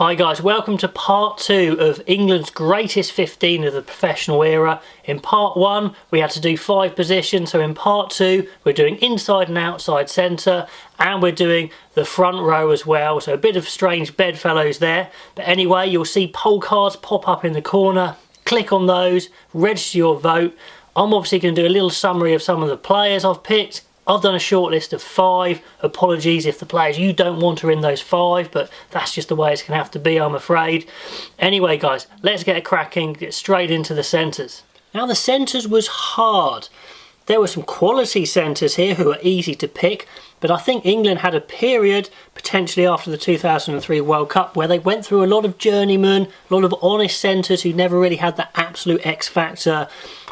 Hi guys, welcome to part 2 of England's greatest 15 of the professional era. In part 1 we had to do 5 positions, so in part 2 we're doing inside and outside centre, and we're doing the front row as well, so a bit of strange bedfellows there. But anyway, you'll see poll cards pop up in the corner, click on those, register your vote. I'm obviously going to do a little summary of some of the players I've picked. I've done a short list of 5. Apologies if the players you don't want are in those 5, but that's just the way it's going to have to be, I'm afraid. Anyway guys, let's get cracking, get straight into the centres. Now the centres was hard. There were some quality centres here who are easy to pick, but I think England had a period, potentially after the 2003 World Cup, where they went through a lot of journeymen, a lot of honest centres who never really had the absolute X factor,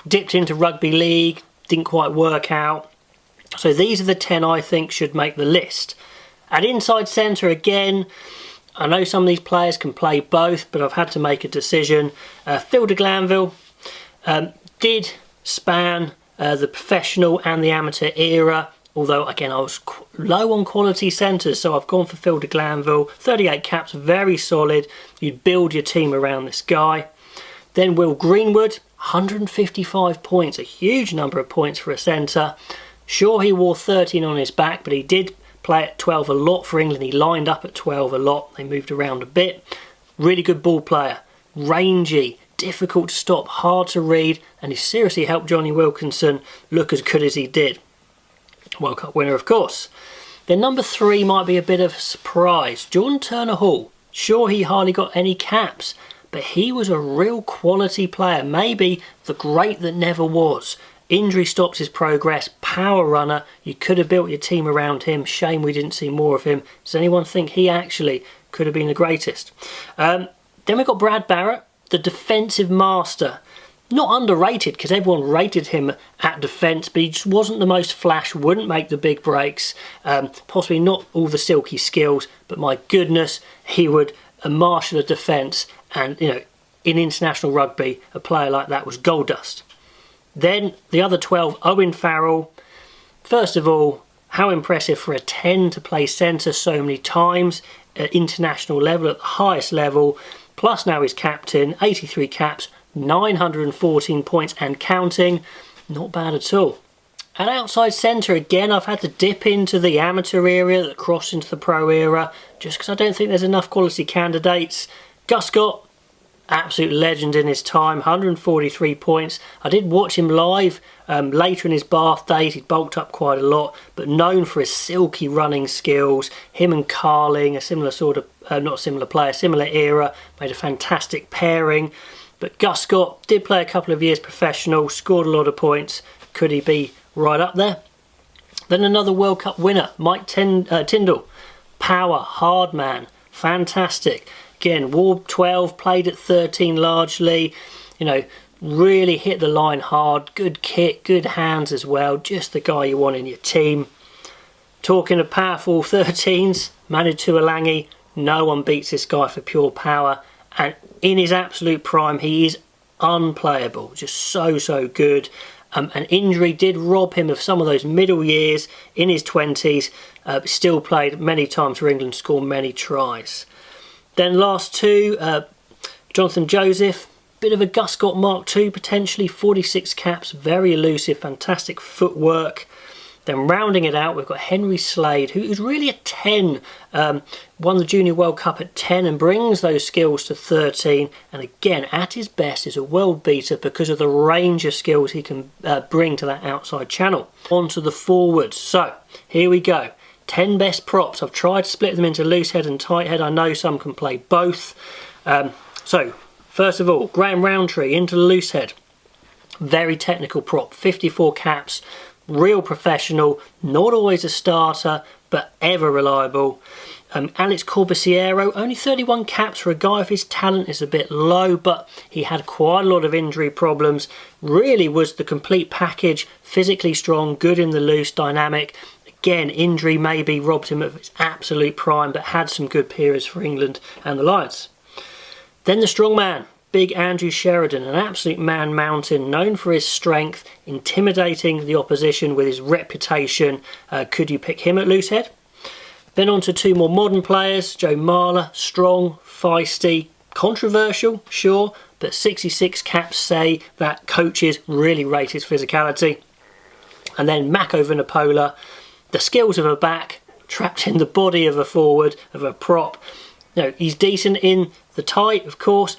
dipped into rugby league, didn't quite work out. So these are the 10 I think should make the list. At inside centre again, I know some of these players can play both, but I've had to make a decision. Phil de Glanville did span the professional and the amateur era, although again I was low on quality centres, so I've gone for Phil de Glanville. 38 caps, very solid. You'd build your team around this guy. Then Will Greenwood, 155 points, a huge number of points for a centre. Sure, he wore 13 on his back, but he did play at 12 a lot for England. He lined up at 12 a lot. They moved around a bit. Really good ball player. Rangy, difficult to stop, hard to read, and he seriously helped Jonny Wilkinson look as good as he did. World Cup winner, of course. Then number 3 might be a bit of a surprise. Jordan Turner-Hall. Sure, he hardly got any caps, but he was a real quality player. Maybe the great that never was. Injury stopped his progress, power runner, you could have built your team around him, shame we didn't see more of him. Does anyone think he actually could have been the greatest? Then we've got Brad Barritt, the defensive master. Not underrated because everyone rated him at defence, but he just wasn't the most flash, wouldn't make the big breaks, possibly not all the silky skills, but my goodness, he would marshal a defence, and you know, in international rugby, a player like that was gold dust. Then the other 12, Owen Farrell. First of all, how impressive for a 10 to play centre so many times at international level, at the highest level. Plus now he's captain, 83 caps, 914 points and counting. Not bad at all. At outside centre again, I've had to dip into the amateur area that crossed into the pro era, just because I don't think there's enough quality candidates. Guscott, absolute legend in his time, 143 points. I did watch him live later in his Bath days. He'd bulked up quite a lot, but known for his silky running skills. Him and Carling, a similar sort of, not a similar player, similar era, made a fantastic pairing. But Guscott did play a couple of years professional, scored a lot of points. Could he be right up there? Then another World Cup winner, Mike Tindall. Power, hard man, fantastic. Again, wore 12, played at 13 largely, you know, really hit the line hard, good kick, good hands as well, just the guy you want in your team. Talking of powerful 13s, Manu Tuilag, no one beats this guy for pure power, and in his absolute prime he is unplayable, just so good. An injury did rob him of some of those middle years in his 20s, still played many times for England, scored many tries. Then last 2, Jonathan Joseph, bit of a Guscott Mark II potentially, 46 caps, very elusive, fantastic footwork. Then rounding it out, we've got Henry Slade, who's really a 10, won the Junior World Cup at 10 and brings those skills to 13. And again, at his best, is a world beater because of the range of skills he can bring to that outside channel. On to the forwards. So, here we go. 10 best props. I've tried to split them into loose head and tight head. I know some can play both. So, first of all, Graham Rowntree into the loose head. Very technical prop. 54 caps. Real professional. Not always a starter, but ever reliable. Alex Corbisiero, only 31 caps for a guy of his talent is a bit low, but he had quite a lot of injury problems. Really was the complete package. Physically strong, good in the loose, dynamic. Again, injury maybe robbed him of his absolute prime, but had some good periods for England and the Lions. Then the strong man, big Andrew Sheridan, an absolute man mountain, known for his strength, intimidating the opposition with his reputation. Could you pick him at loose head? Then on to two more modern players. Joe Marler, strong, feisty, controversial, sure, but 66 caps say that coaches really rate his physicality. And then Mako Vunipola, the skills of a back, trapped in the body of a forward, of a prop. You know, he's decent in the tight, of course,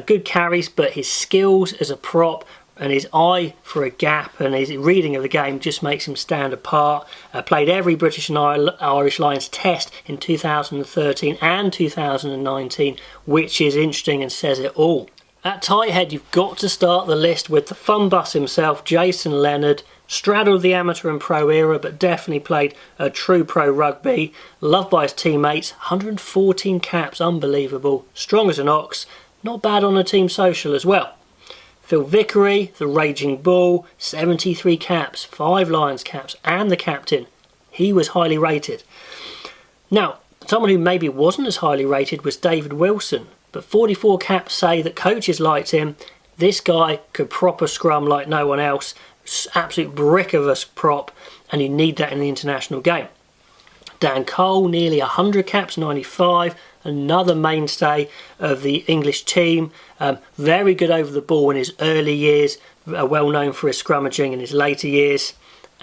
good carries, but his skills as a prop and his eye for a gap and his reading of the game just makes him stand apart. Played every British and Irish Lions test in 2013 and 2019, which is interesting and says it all. At tight head, you've got to start the list with the fun bus himself, Jason Leonard. Straddled the amateur and pro era, but definitely played a true pro rugby. Loved by his teammates, 114 caps, unbelievable. Strong as an ox, not bad on a team social as well. Phil Vickery, the Raging Bull, 73 caps, 5 Lions caps, and the captain. He was highly rated. Now, someone who maybe wasn't as highly rated was David Wilson, but 44 caps say that coaches liked him. This guy could prop a scrum like no one else. Absolute brick of a prop, and you need that in the international game. Dan Cole, nearly 100 caps, 95, another mainstay of the English team. Very good over the ball in his early years, well known for his scrummaging in his later years.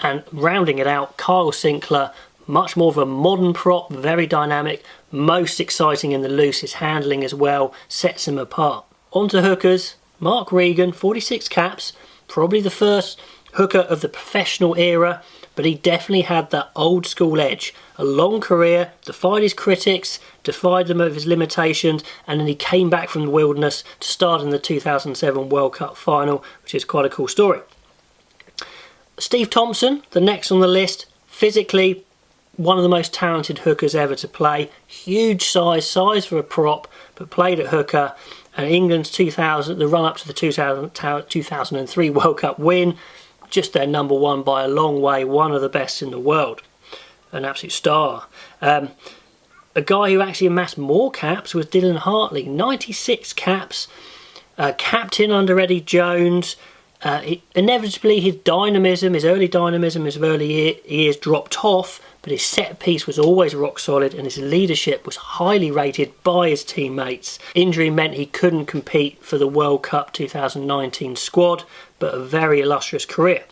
And rounding it out, Kyle Sinckler, much more of a modern prop, very dynamic, most exciting in the loose, his handling as well, sets him apart. On to hookers, Mark Reegan, 46 caps, probably the first hooker of the professional era, but he definitely had that old school edge. A long career, defied his critics, defied them of his limitations, and then he came back from the wilderness to start in the 2007 World Cup final, which is quite a cool story. Steve Thompson, the next on the list, physically one of the most talented hookers ever to play. Huge size for a prop, but played at hooker. And England's the run-up to the 2003 World Cup win, just their number one by a long way, one of the best in the world. An absolute star. A guy who actually amassed more caps was Dylan Hartley, 96 caps, captain under Eddie Jones. Inevitably his early dynamism, his early years dropped off, but his set piece was always rock solid and his leadership was highly rated by his teammates. Injury meant he couldn't compete for the World Cup 2019 squad, but a very illustrious career.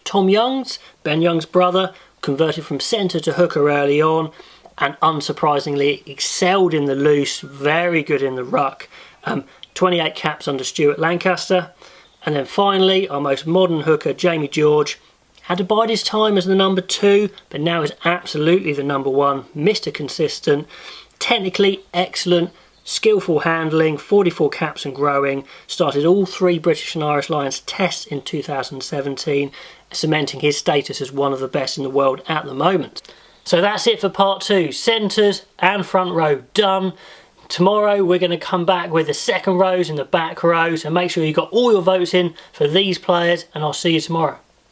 Tom Youngs, Ben Young's brother, converted from centre to hooker early on and unsurprisingly excelled in the loose, very good in the ruck. 28 caps under Stuart Lancaster. And then finally, our most modern hooker, Jamie George, had to bide his time as the number 2, but now is absolutely the number 1, Mr. Consistent, technically excellent, skillful handling, 44 caps and growing, started all 3 British and Irish Lions tests in 2017, cementing his status as one of the best in the world at the moment. So that's it for part 2, centres and front row done. Tomorrow we're going to come back with the second rows and the back rows, and make sure you got all your votes in for these players, and I'll see you tomorrow.